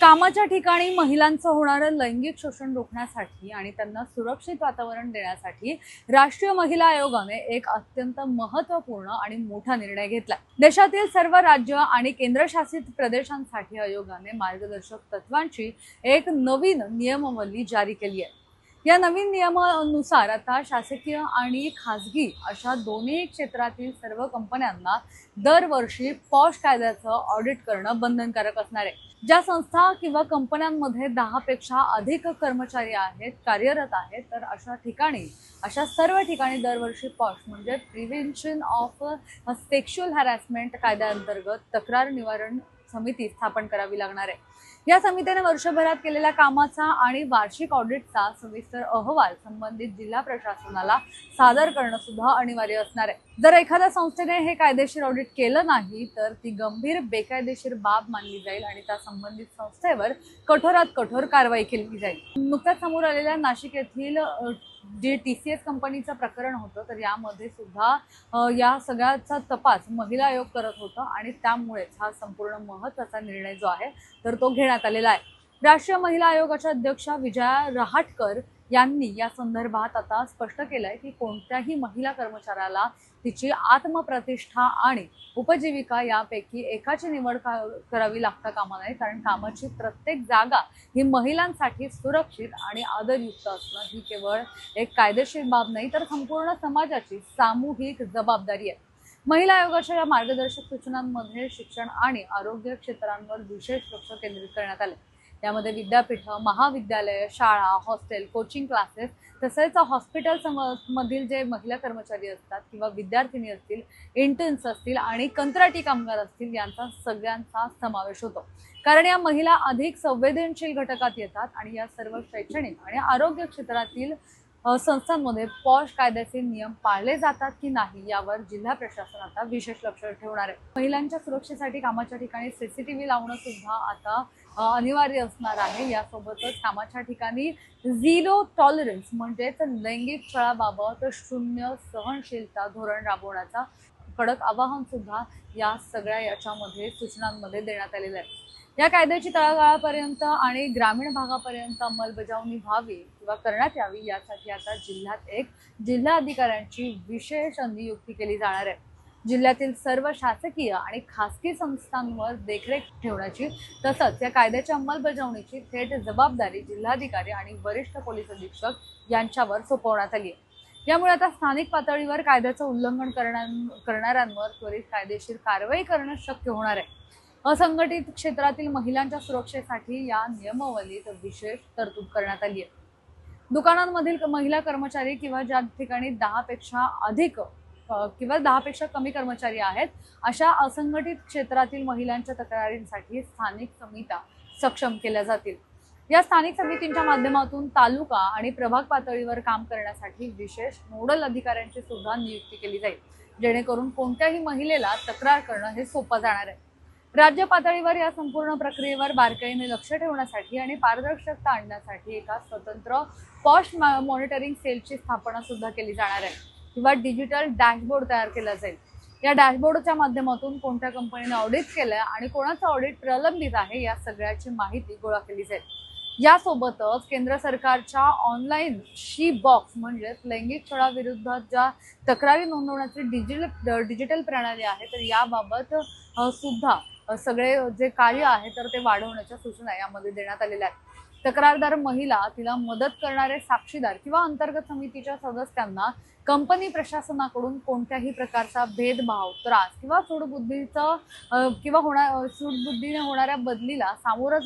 कामाच्या ठिकाणी महिलांचं होणारं लैंगिक शोषण रोखण्यासाठी आणि त्यांना सुरक्षित वातावरण देण्यासाठी राष्ट्रीय महिला आयोगाने एक अत्यंत महत्त्वपूर्ण आणि मोठा निर्णय घेतला। देशातील सर्व राज्य आणि केंद्रशासित प्रदेशांसाठी आयोगाने मार्गदर्शक तत्वांची एक नवीन नियमावली जारी केली आहे। या नवीन नियमानुसार आता शासकीय आणि खासगी अशा दोन्ही क्षेत्रातील सर्व कंपन्यांना दरवर्षी पॉश कायद्याचं ऑडिट करणं बंधनकारक असणार आहे। ज्या संस्था किंवा कंपन्यांमध्ये 10 पेक्षा अधिक कर्मचारी कार्यरत आहेत तर अशा सर्व ठिकाणी दरवर्षी पॉश म्हणजे प्रिव्हेन्शन ऑफ सेक्शुअल हॅरॅसमेंट कायद्याअंतर्गत तक्रार निवारण समिती स्थापन करावी लागणार आहे। या समितीने वर्षभरात केलेल्या कामाचा आणि वार्षिक ऑडिटचा सविस्तर अहवाल संबंधित जिल्हा प्रशासनाला सादर करणं सुद्धा अनिवार्य असणार आहे। जर एखाद्या संस्थेने हे कायदेशीर ऑडिट केलं नाही तर ती गंभीर बेकायदेशीर बाब मानली जाईल आणि त्या संबंधित संस्थेवर कठोरात कठोर कारवाई केली जाईल। नुकत्याच समोर आलेल्या नाशिक येथील जे TCS कंपनीचं प्रकरण होतं तर यामध्ये सुद्धा या सगळ्याचा तपास महिला आयोग करत होता आणि त्यामुळेच हा संपूर्ण महत्त्वाचा निर्णय जो आहे तर तो घेण्यात आलेला आहे। राष्ट्रीय महिला आयोगाच्या अध्यक्षा विजया रहाटकर यांनी या संदर्भात आता स्पष्ट केलंय की कोणत्याही महिला कर्मचाऱ्याला तिची आत्मप्रतिष्ठा आणि उपजीविका यापैकी एकाची निवड करावी लागता कामा नये, कारण कामाची प्रत्येक जागा ही महिलांसाठी सुरक्षित आणि आदरयुक्त असणं ही केवळ एक कायदेशीर बाब नाही तर संपूर्ण समाजाची सामूहिक जबाबदारी आहे। महिला आयोगाच्या या मार्गदर्शक सूचनांमध्ये शिक्षण आणि आरोग्य क्षेत्रांवर विशेष लक्ष केंद्रित करण्यात आले। यामध्ये विद्यापीठ, महाविद्यालय, शाळा, हॉस्टेल, कोचिंग क्लासेस तसेच हॉस्पिटल मधील जे महिला कर्मचारी असतात किंवा विद्यार्थिनी असतील, इंटर्न्स असतील आणि कंत्राटी कामगार असतील यांचा सगळ्यांचा समावेश होतो, कारण या महिला अधिक संवेदनशील घटकात येतात आणि या सर्व शैक्षणिक आणि आरोग्य क्षेत्रातील संस्थांमध्ये पॉश कायद्याचे नियम पाळले जातात की नाही यावर जिल्हा प्रशासन आता विशेष लक्ष ठेवणार आहे। महिलांच्या सुरक्षेसाठी कामाच्या ठिकाणी CCTV लावणं सुद्धा आता अनिवार्य असणार आहे। यासोबतच कामाच्या ठिकाणी झिरो टॉलरन्स म्हणजेच लैंगिक छळाबाबत शून्य सहनशीलता धोरण राबवण्याचा कडक आवाहन सुद्धा या सगळ्या याच्यामध्ये सूचनांमध्ये देण्यात आलेलं आहे। या कायद्याची तळागाळापर्यंत आणि ग्रामीण भागापर्यंत अंमलबजावणी व्हावी किंवा करण्यात यावी यासाठी आता जिल्ह्यात एक जिल्हा अधिकाऱ्यांची विशेष नियुक्ती केली जाणार आहे। जिल्ह्यातील सर्व शासकीय आणि खासगी संस्थांवर देखरेख ठेवण्याची तसंच या कायद्याच्या अंमलबजावणीची थेट जबाबदारी जिल्हाधिकारी आणि वरिष्ठ पोलीस अधीक्षक यांच्यावर सोपवण्यात आली आहे। यामुळे आता स्थानिक पातळीवर कायद्याचं उल्लंघन करणाऱ्यांवर त्वरित कायदेशीर कारवाई करणं शक्य होणार आहे। असंघटित क्षेत्रातील महिलांच्या सुरक्षेसाठी या नियमावलीत विशेष तरतूद करण्यात आली आहे। दुकानांमधील महिला कर्मचारी किंवा ज्या ठिकाणी 10 पेक्षा अधिक किंवा 10 पेक्षा कमी कर्मचारी आहेत अशा असंघटित क्षेत्रातील महिलांच्या तक्रारींसाठी स्थानिक समित्या सक्षम केल्या जातील। या स्थानिक समितींच्या माध्यमातून तालुका आणि प्रभाग पातळीवर काम करण्यासाठी विशेष नोडल अधिकाऱ्यांची सुद्धा नियुक्ती केली जाईल, जेणेकरून कोणत्याही महिलेला तक्रार करणं हे सोपं जाणार आहे। राज्य पातळीवर या संपूर्ण प्रक्रियेवर बारकाईने लक्ष ठेवण्यासाठी आणि पारदर्शकता आणण्यासाठी एका स्वतंत्र पॉश मॉनिटरिंग सेलची स्थापना सुद्धा केली जाणार आहे किंवा डिजिटल डॅशबोर्ड तयार केला जाईल। या डॅशबोर्डच्या माध्यमातून कोणत्या कंपनीने ऑडिट केलंय आणि कोणाचं ऑडिट प्रलंबित आहे या सगळ्याची माहिती गोळा केली जाईल। यासोबतच केंद्र सरकारच्या ऑनलाईन शी बॉक्स म्हणजे लैंगिक छळाविरुद्ध ज्या तक्रारी नोंदवण्याची डिजिटल प्रणाली आहे तर याबाबत सुद्धा सगळे जे कार्य आहे तर ते वाढवण्याच्या सूचना यामध्ये देण्यात आलेल्या आहेत। तक्रारदार महिला, तिला मदत करणारे साक्षीदार किंवा अंतर्गत समितीच्या सदस्यांना कंपनी प्रशासनाकडून कोणत्याही प्रकारचा भेदभाव, त्रास किंवा सूडबुद्धीने होणाऱ्या बदलीला सामोरं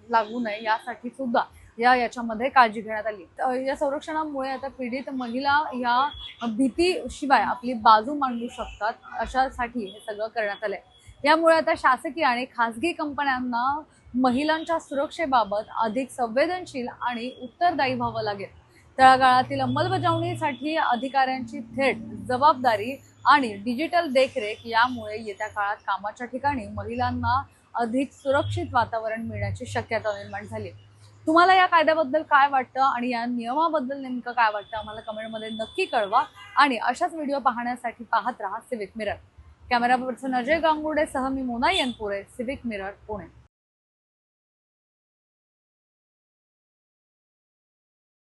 लागू नये यासाठी सुद्धा याच्यामध्ये काळजी घेण्यात आली। या संरक्षणामुळे आता पीडित महिला या भीतीशिवाय आपली बाजू मांडू शकतात अशासाठी हे सगळं करण्यात आलंय। यामुळे आता शासकीय आणि खासगी कंपन्यांना महिलांच्या सुरक्षेबाबत अधिक संवेदनशील आणि उत्तरदायी व्हावं लागेल। तळागाळातील अंमलबजावणीसाठी अधिकाऱ्यांची थेट जबाबदारी आणि डिजिटल देखरेख यामुळे येत्या काळात कामाच्या ठिकाणी महिलांना अधिक सुरक्षित वातावरण मिळण्याची शक्यता निर्माण झाली। तुम्हाला या कायद्याबद्दल काय वाटतं आणि या नियमाबद्दल नेमकं काय वाटतं आम्हाला कमेंटमध्ये नक्की कळवा आणि अशाच व्हिडिओ पाहण्यासाठी पाहत राहा civic mirror. Camera person Ajay Gangurde सह मी मोना यनपुरे, सिविक मिरर, पुणे।